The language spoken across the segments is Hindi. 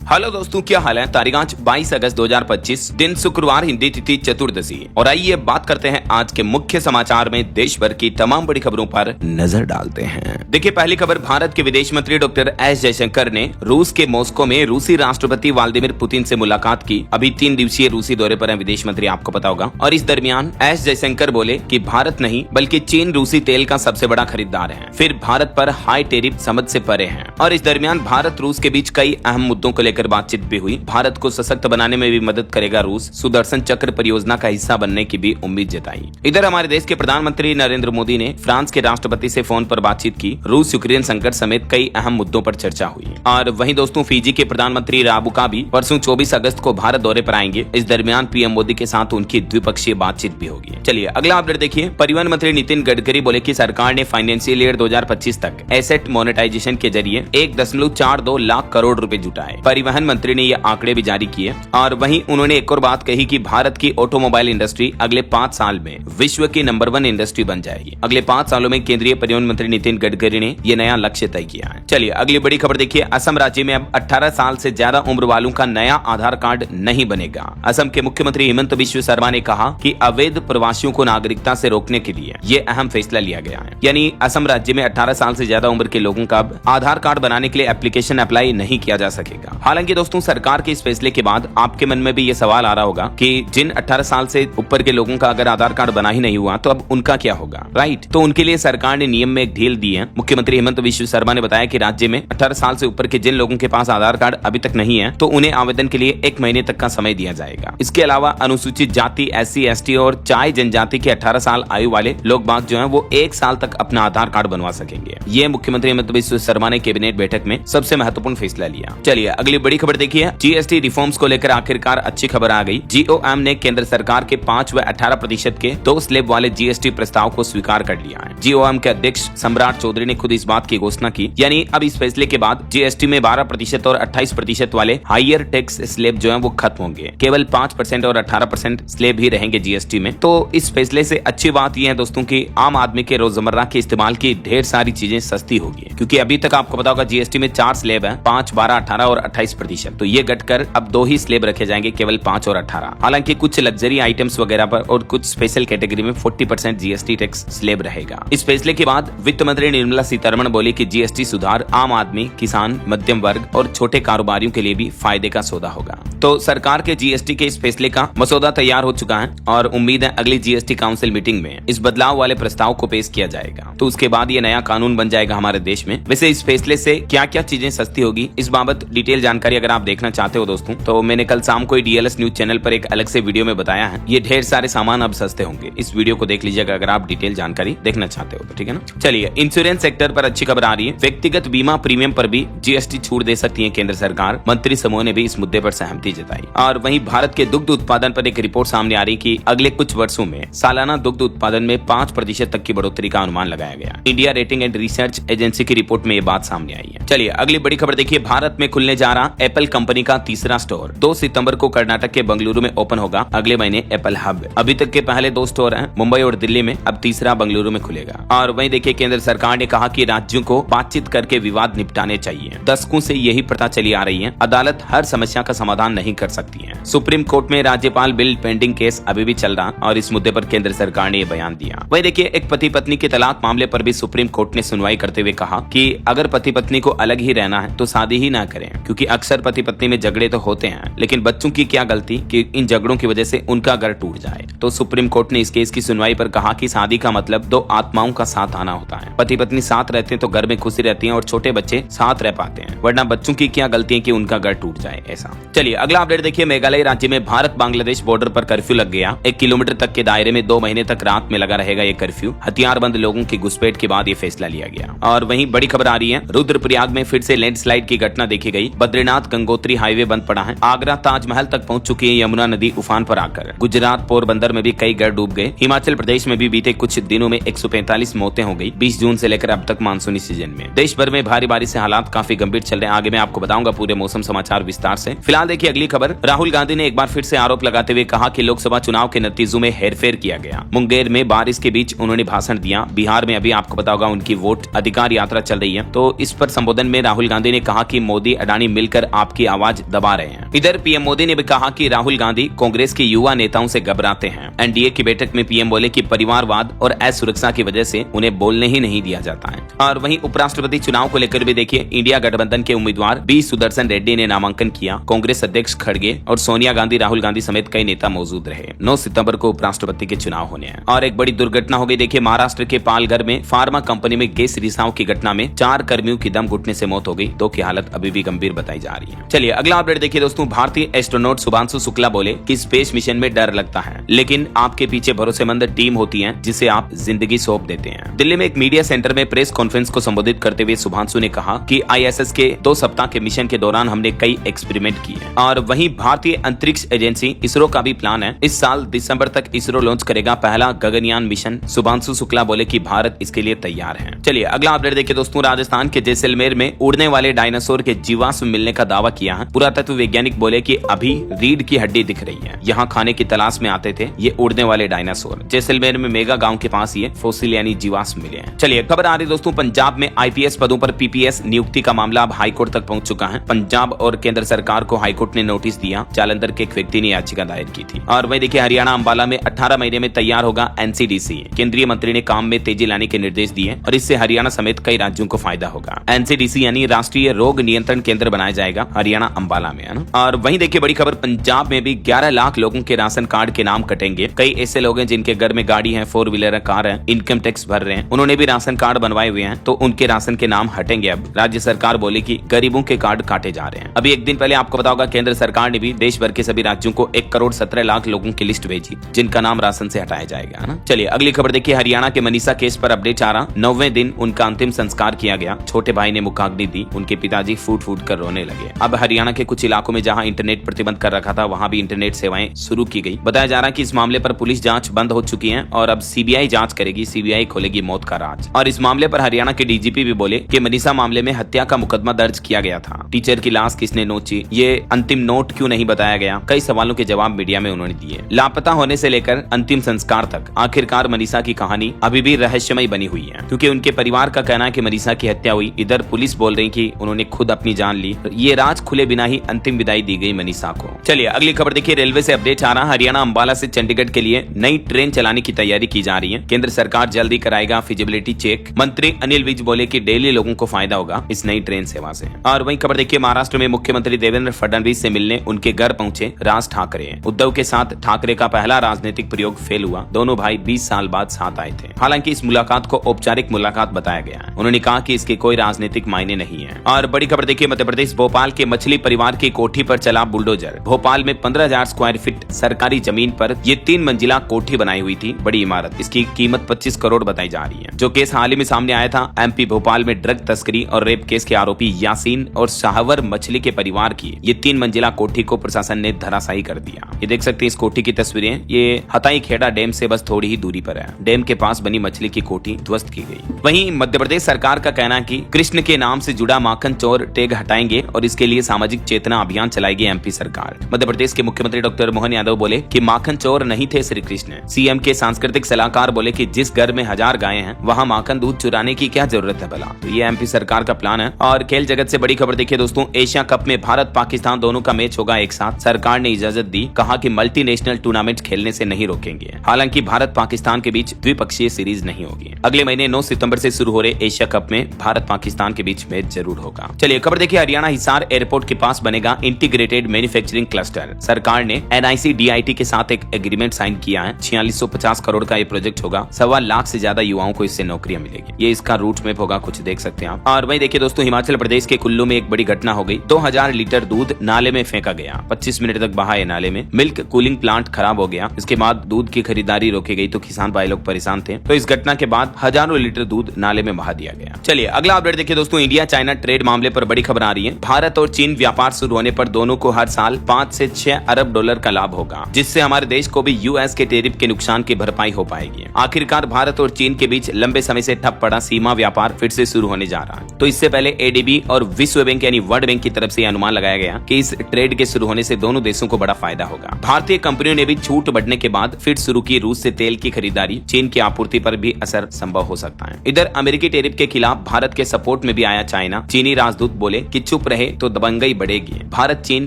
हेलो दोस्तों, क्या हाल है। तारीख आज 22 अगस्त 2025, दिन शुक्रवार, हिंदी तिथि चतुर्दशी। और आइए बात करते हैं आज के मुख्य समाचार में देश भर की तमाम बड़ी खबरों पर नजर डालते हैं। देखिए, पहली खबर, भारत के विदेश मंत्री डॉक्टर एस जयशंकर ने रूस के मॉस्को में रूसी राष्ट्रपति व्लादिमीर पुतिन से मुलाकात की। अभी 3 दिवसीय रूसी दौरे पर है विदेश मंत्री, आपको पता होगा। और इस दरमियान एस जयशंकर बोले कि भारत नहीं बल्कि चीन रूसी तेल का सबसे बड़ा खरीदार है, फिर भारत पर हाई टेरिफ समझ से परे है। और इस दरमियान भारत रूस के बीच कई अहम मुद्दों को लेकर बातचीत भी हुई। भारत को सशक्त बनाने में भी मदद करेगा रूस, सुदर्शन चक्र परियोजना का हिस्सा बनने की भी उम्मीद जताई। इधर हमारे देश के प्रधानमंत्री नरेंद्र मोदी ने फ्रांस के राष्ट्रपति से फोन पर बातचीत की। रूस यूक्रेन संकट समेत कई अहम मुद्दों पर चर्चा हुई। और वहीं दोस्तों, फिजी के प्रधानमंत्री राबुका भी परसों 24 अगस्त को भारत दौरे पर आएंगे। इस दरमियान पीएम मोदी के साथ उनकी द्विपक्षीय बातचीत भी होगी। चलिए अगला अपडेट देखिए। परिवहन मंत्री नितिन गडकरी बोले कि सरकार ने फाइनेंशियल ईयर 2025 तक एसेट मोनेटाइजेशन के जरिए 1.42 लाख करोड़ रुपए जुटाए। परिवहन मंत्री ने ये आंकड़े भी जारी किए। और वहीं उन्होंने एक और बात कही कि भारत की ऑटोमोबाइल इंडस्ट्री अगले 5 साल में विश्व की नंबर 1 इंडस्ट्री बन जाएगी। अगले 5 सालों में केंद्रीय परिवहन मंत्री नितिन गडकरी ने ये नया लक्ष्य तय किया है। चलिए अगली बड़ी खबर देखिए। असम राज्य में अब 18 साल से ज्यादा उम्र वालों का नया आधार कार्ड नहीं बनेगा। असम के मुख्यमंत्री हेमंत बिश्व शर्मा ने कहा कि अवैध प्रवासियों को नागरिकता से रोकने के लिए ये अहम फैसला लिया गया है। यानी असम राज्य में 18 साल से ज्यादा उम्र के लोगों का अब आधार कार्ड बनाने के लिए एप्लीकेशन अप्लाई नहीं किया जा सकेगा। हालांकि दोस्तों, सरकार के इस फैसले के बाद आपके मन में भी ये सवाल आ रहा होगा कि जिन 18 साल से ऊपर के लोगों का अगर आधार कार्ड बना ही नहीं हुआ तो अब उनका क्या होगा, राइट। तो उनके लिए सरकार ने नियम में एक ढील दी है। मुख्यमंत्री हेमंत बिश्व शर्मा ने बताया कि राज्य में 18 साल से ऊपर के जिन लोगों के पास आधार कार्ड अभी तक नहीं है तो उन्हें आवेदन के लिए 1 महीने तक का समय दिया जाएगा। इसके अलावा अनुसूचित जाति, SC, ST और चाय जनजाति के 18 साल आयु वाले लोग बाग जो है वो 1 साल तक अपना आधार कार्ड बनवा सकेंगे। ये मुख्यमंत्री हेमंत बिश्व शर्मा ने कैबिनेट बैठक में सबसे महत्वपूर्ण फैसला लिया। चलिए अगली बड़ी खबर देखिए। GST रिफॉर्म्स को लेकर आखिरकार अच्छी खबर आ गई। GOM ने केंद्र सरकार के 5 व 18% के 2 स्लैब वाले GST प्रस्ताव को स्वीकार कर लिया है। GOM के अध्यक्ष सम्राट चौधरी ने खुद इस बात की घोषणा की। यानी अब इस फैसले के बाद GST में 12% और 28% वाले हायर टैक्स स्लैब जो है वो खत्म होंगे। केवल 5% और 18% स्लैब ही रहेंगे GST में। तो इस फैसले से अच्छी बात यह है दोस्तों कि आम आदमी के रोजमर्रा के इस्तेमाल की ढेर सारी चीजें सस्ती होगी। क्योंकि अभी तक आपको पता होगा GST में 4 स्लैब है, 5, 12, 18 और 28%। तो ये घटकर अब 2 ही स्लैब रखे जाएंगे, केवल 5 और 18। हालांकि कुछ लग्जरी आइटम्स वगैरह पर और कुछ स्पेशल कैटेगरी में 40% GST टैक्स स्लैब रहेगा। इस फैसले के बाद वित्त मंत्री निर्मला सीतारमण बोली कि GST सुधार आम आदमी, किसान, मध्यम वर्ग और छोटे कारोबारियों के लिए भी फायदे का सौदा होगा। तो सरकार के GST के इस फैसले का मसौदा तैयार हो चुका है और उम्मीद है अगली GST काउंसिल मीटिंग में इस बदलाव वाले प्रस्ताव को पेश किया जाएगा। तो उसके बाद ये नया कानून बन जाएगा हमारे देश में। वैसे इस फैसले से क्या क्या चीजें सस्ती होगी, इस बाबत डिटेल जानकारी अगर आप देखना चाहते हो दोस्तों, तो मैंने कल शाम को DLS न्यूज चैनल पर एक अलग से वीडियो में बताया है। ये ढेर सारे सामान अब सस्ते होंगे। इस वीडियो को देख लीजिएगा अगर आप डिटेल जानकारी देखना चाहते हो तो, ठीक है ना। चलिए इंश्योरेंस सेक्टर पर अच्छी खबर आ रही है। व्यक्तिगत बीमा प्रीमियम पर भी GST छूट दे सकती है केंद्र सरकार। मंत्री समूह ने भी इस मुद्दे पर सहमति जताई। और वहीं भारत के दुग्ध उत्पादन पर एक रिपोर्ट सामने आ रही कि अगले कुछ वर्षों में सालाना दुग्ध उत्पादन में 5% तक की बढ़ोतरी का अनुमान लगाया गया। India rating and research agency की रिपोर्ट में ये बात सामने आई है। चलिए अगली बड़ी खबर देखिए। भारत में खुलने जा रहा एप्पल कंपनी का तीसरा स्टोर 2 सितंबर को कर्नाटक के बंगलुरु में ओपन होगा। अगले महीने एप्पल हब। अभी तक के पहले 2 स्टोर हैं मुंबई और दिल्ली में, अब तीसरा बंगलुरु में खुलेगा। और वहीं देखिए, केंद्र सरकार ने कहा कि राज्यों को बातचीत करके विवाद निपटाने चाहिए। दशकों से यही प्रथा चली आ रही है। अदालत हर समस्या का समाधान नहीं कर सकती है। सुप्रीम कोर्ट में राज्यपाल बिल पेंडिंग केस अभी भी चल रहा और इस मुद्दे पर केंद्र सरकार ने यह बयान दिया। वहीं देखिए, एक पति पत्नी के तलाक मामले पर भी सुप्रीम कोर्ट ने सुनवाई करते हुए कहा कि अगर पति पत्नी को अलग ही रहना है तो शादी ही ना करें। क्योंकि अक्सर पति पत्नी में झगड़े तो होते हैं, लेकिन बच्चों की क्या गलती कि इन झगड़ों की वजह से उनका घर टूट जाए। तो सुप्रीम कोर्ट ने इस केस की सुनवाई पर कहा कि शादी का मतलब 2 आत्माओं का साथ आना होता है। पति पत्नी साथ रहते हैं तो घर में खुशी रहती है और छोटे बच्चे साथ रह पाते हैं, वरना बच्चों की क्या गलती है कि उनका घर टूट जाए ऐसा। चलिए अगला अपडेट देखिए। मेघालय राज्य में भारत बांग्लादेश बॉर्डर पर कर्फ्यू लग गया। 1 किलोमीटर तक के दायरे में 2 महीने तक रात में लगा रहेगा ये कर्फ्यू। हथियारबंद लोगों की घुसपैठ के बाद ये फैसला लिया गया। और वहीं बड़ी खबर आ रही है। रुद्रप्रयाग में फिर से लैंडस्लाइड की घटना देखी गई। बद्रीनाथ गंगोत्री हाईवे बंद पड़ा है। आगरा ताजमहल तक पहुंच चुकी है यमुना नदी उफान पर आकर। गुजरात पोरबंदर में भी कई घर डूब गए। हिमाचल प्रदेश में भी बीते कुछ दिनों में 145 मौतें हो गई 20 जून से लेकर अब तक मानसूनी सीजन में। देश भर में भारी बारिश से हालात काफी गंभीर चल रहे हैं। आगे मैं आपको बताऊंगा पूरे मौसम समाचार विस्तार से। फिलहाल देखिए अगली खबर। राहुल गांधी ने एक बार फिर से आरोप लगाते हुए कहा कि लोकसभा चुनाव के नतीजों में हेरफेर किया गया। मुंगेर में बारिश के बीच उन्होंने भाषण दिया। बिहार में अभी आपको पता होगा उनकी वोट अधिकार यात्रा चल रही है। तो इस पर संबोधन में राहुल गांधी ने कहा कि मोदी अडानी मिलकर मिलकर आपकी आवाज दबा रहे हैं। इधर पीएम मोदी ने भी कहा कि राहुल गांधी कांग्रेस के युवा नेताओं से घबराते हैं। एनडीए की बैठक में पीएम बोले कि परिवारवाद और असुरक्षा की वजह से उन्हें बोलने ही नहीं दिया जाता है। और वहीं उपराष्ट्रपति चुनाव को लेकर भी देखिए, इंडिया गठबंधन के उम्मीदवार बी सुदर्शन रेड्डी ने नामांकन किया। कांग्रेस अध्यक्ष खड़गे और सोनिया गांधी, राहुल गांधी समेत कई नेता मौजूद रहे। 9 सितंबर को उपराष्ट्रपति के चुनाव होने हैं। और एक बड़ी दुर्घटना हो गई। देखिए, महाराष्ट्र के पालघर में फार्मा कंपनी में गैस रिसाव की घटना में 4 कर्मियों की दम घुटने से मौत हो गई। 2 की हालत अभी भी गंभीर बताई जा रही है। चलिए अगला अपडेट देखिए दोस्तों। भारतीय एस्ट्रोनॉट शुभांशु शुक्ला बोले कि स्पेस मिशन में डर लगता है, लेकिन आपके पीछे भरोसेमंद टीम होती है जिसे आप जिंदगी सौंप देते हैं। दिल्ली में एक मीडिया सेंटर में प्रेस कॉन्फ्रेंस को संबोधित करते हुए शुभांशु ने कहा कि आईएसएस के 2 सप्ताह के मिशन के दौरान हमने कई एक्सपेरिमेंट किए। और वहीं भारतीय अंतरिक्ष एजेंसी इसरो का भी प्लान है, इस साल दिसंबर तक इसरो लॉन्च करेगा पहला गगनयान मिशन। शुभांशु शुक्ला बोले कि भारत इसके लिए तैयार है। चलिए अगला अपडेट देखिए दोस्तों। राजस्थान के जैसलमेर में उड़ने वाले डायनासोर के जीवाश्म मिलने का दावा किया है। पुरातत्व वैज्ञानिक बोले कि अभी रीढ़ की हड्डी दिख रही है। यहाँ खाने की तलाश में आते थे ये उड़ने वाले डायनासोर। जैसलमेर में मेगा गांव के पास ये फॉसिल यानी जीवाश्म मिले हैं। चलिए खबर आ रही दोस्तों, पंजाब में आईपीएस पदों पर पीपीएस नियुक्ति का मामला अब हाईकोर्ट तक पहुंच चुका है। पंजाब और केंद्र सरकार को हाईकोर्ट ने नोटिस दिया। जालंधर के एक व्यक्ति ने याचिका दायर की थी। और वही देखिए, हरियाणा अंबाला में 18 महीने में तैयार होगा एनसीडीसी। केंद्रीय मंत्री ने काम में तेजी लाने के निर्देश दिए और इससे हरियाणा समेत कई राज्यों को फायदा होगा। एनसीडीसी यानी राष्ट्रीय रोग नियंत्रण केंद्र बनाया जाएगा हरियाणा अंबाला में, है ना। और वहीं देखिए बड़ी खबर, पंजाब में भी 11 लाख लोगों के राशन कार्ड के नाम कटेंगे। कई ऐसे लोग हैं जिनके घर में गाड़ी है, 4 व्हीलर है, कार है, इनकम टैक्स भर रहे हैं, उन्होंने भी राशन कार्ड बनवाए हुए हैं, तो उनके राशन के नाम हटेंगे। अब राज्य सरकार बोले कि गरीबों के कार्ड काटे जा रहे हैं। अभी एक दिन पहले आपको पता होगा, केंद्र सरकार ने भी देश भर के सभी राज्यों को 1 करोड़ 17 लाख लोगों की लिस्ट भेजी जिनका नाम राशन से हटाया जाएगा, है ना। चलिए अगली खबर देखिए, हरियाणा के मनीषा केस पर अपडेट आ रहा। 9वें दिन उनका अंतिम संस्कार किया गया। छोटे भाई ने मुखाग्नि दी, उनके पिताजी फूट फूट कर रोने लगे। अब हरियाणा के कुछ इलाकों में जहां इंटरनेट प्रतिबंध कर रखा था, वहां भी इंटरनेट सेवाएं शुरू की गई। बताया जा रहा है कि इस मामले पर पुलिस जांच बंद हो चुकी है और अब सीबीआई जांच करेगी। सीबीआई खोलेगी मौत का राज। और इस मामले पर हरियाणा के डीजीपी भी बोले कि मनीषा मामले में हत्या का मुकदमा दर्ज किया गया था। टीचर की लाश किसने नोची, ये अंतिम नोट क्यों नहीं बताया गया, कई सवालों के जवाब मीडिया में उन्होंने दिए। लापता होने से लेकर अंतिम संस्कार तक आखिरकार मनीषा की कहानी अभी भी रहस्यमय बनी हुई है, क्योंकि उनके परिवार का कहना है कि मनीषा की हत्या हुई। इधर पुलिस बोल रही कि उन्होंने खुद अपनी जान ली। ये राज खुले बिना ही अंतिम विदाई दी गई मनीषा को। चलिए अगली खबर देखिए, रेलवे से अपडेट आ रहा। हरियाणा अंबाला से चंडीगढ़ के लिए नई ट्रेन चलाने की तैयारी की जा रही है। केंद्र सरकार जल्दी कराएगा फिजिबिलिटी चेक। मंत्री अनिल विज बोले कि डेली लोगों को फायदा होगा इस नई ट्रेन सेवा से। और वही खबर देखिए, महाराष्ट्र में मुख्यमंत्री देवेंद्र फडणवीस से मिलने उनके घर पहुंचे राज ठाकरे। उद्धव के साथ ठाकरे का पहला राजनीतिक प्रयोग फेल हुआ। दोनों भाई 20 साल बाद साथ आए थे। हालांकि इस मुलाकात को औपचारिक मुलाकात बताया गया है। उन्होंने कहा कि इसके कोई राजनीतिक मायने नहीं है। और बड़ी खबर देखिए, मध्य प्रदेश भोपाल के मछली परिवार की कोठी पर चला बुलडोजर। भोपाल में 15,000 स्क्वायर फीट सरकारी जमीन पर ये 3 मंजिला कोठी बनाई हुई थी, बड़ी इमारत। इसकी कीमत 25 करोड़ बताई जा रही है। जो केस हाल ही में सामने आया था एमपी भोपाल में ड्रग तस्करी और रेप केस के आरोपी यासीन और शाहवर मछली के परिवार की ये 3 मंजिला कोठी को प्रशासन ने धराशायी कर दिया। ये देख सकते हैं इस कोठी की तस्वीरें। ये हताई खेड़ा डैम से बस थोड़ी ही दूरी पर है। डैम के पास बनी मछली की कोठी ध्वस्त की गई। वहीं मध्य प्रदेश सरकार का कहना है कि कृष्ण के नाम से जुड़ा माखन चोर टैग हटाएंगे और इसके लिए सामाजिक चेतना अभियान चलाएगी एमपी सरकार। मध्य प्रदेश के मुख्यमंत्री डॉक्टर मोहन यादव बोले कि माखन चोर नहीं थे श्री कृष्ण। सीएम के सांस्कृतिक सलाहकार बोले कि जिस घर में 1000 गायें हैं वहां माखन दूध चुराने की क्या जरूरत है भला। तो ये एमपी सरकार का प्लान है। और खेल जगत से बड़ी खबर देखिए दोस्तों, एशिया कप में भारत पाकिस्तान दोनों का मैच होगा एक साथ। सरकार ने इजाजत दी, कहा कि मल्टीनेशनल टूर्नामेंट खेलने से नहीं रोकेंगे। हालांकि भारत पाकिस्तान के बीच द्विपक्षीय सीरीज नहीं होगी। अगले महीने 9 सितंबर से शुरू हो रहे एशिया कप में भारत पाकिस्तान के बीच मैच जरूर होगा। चलिए खबर देखिए, हरियाणा हिसार एयरपोर्ट के पास बनेगा इंटीग्रेटेड मैन्युफैक्चरिंग क्लस्टर। सरकार ने एनआईसी डीआईटी के साथ एक एग्रीमेंट साइन किया है। 4650 करोड़ का ये प्रोजेक्ट होगा। 1.25 लाख से ज्यादा युवाओं को इससे नौकरियां मिलेगी। ये इसका रूट मैप होगा, कुछ देख सकते हैं आप। और वही देखिए दोस्तों, हिमाचल प्रदेश के कुल्लू में एक बड़ी घटना हो गई। 2000 लीटर दूध नाले में फेंका गया। 25 मिनट तक बहा है नाले में। मिल्क कूलिंग प्लांट खराब हो गया। इसके बाद दूध की खरीदारी रोकी गई तो किसान भाई लोग परेशान थे। तो इस घटना के बाद हजारों लीटर दूध नाले में बहा दिया गया। चलिए अगला अपडेट देखिए दोस्तों, इंडिया चाइना ट्रेड मामले पर बड़ी खबर आ रही है। भारत और चीन व्यापार शुरू होने पर दोनों को हर साल 5 से 6 अरब डॉलर का लाभ होगा, जिससे हमारे देश को भी यूएस के टैरिफ के नुकसान की भरपाई हो पाएगी। आखिरकार भारत और चीन के बीच लंबे समय से ठप पड़ा सीमा व्यापार फिर से शुरू होने जा रहा है। तो इससे पहले एडीबी और विश्व बैंक यानी वर्ल्ड बैंक की तरफ से अनुमान लगाया गया कि इस ट्रेड के शुरू होने से दोनों देशों को बड़ा फायदा होगा। भारतीय कंपनियों ने भी छूट बढ़ने के बाद फिर शुरू की रूस से तेल की खरीदारी। चीन की आपूर्ति पर भी असर संभव हो सकता है। इधर अमेरिकी टैरिफ के खिलाफ भारत के सपोर्ट में भी आया चाइना। चीनी राजदूत बोले कि चुप रहे रहे तो दबंगई बढ़ेगी। भारत चीन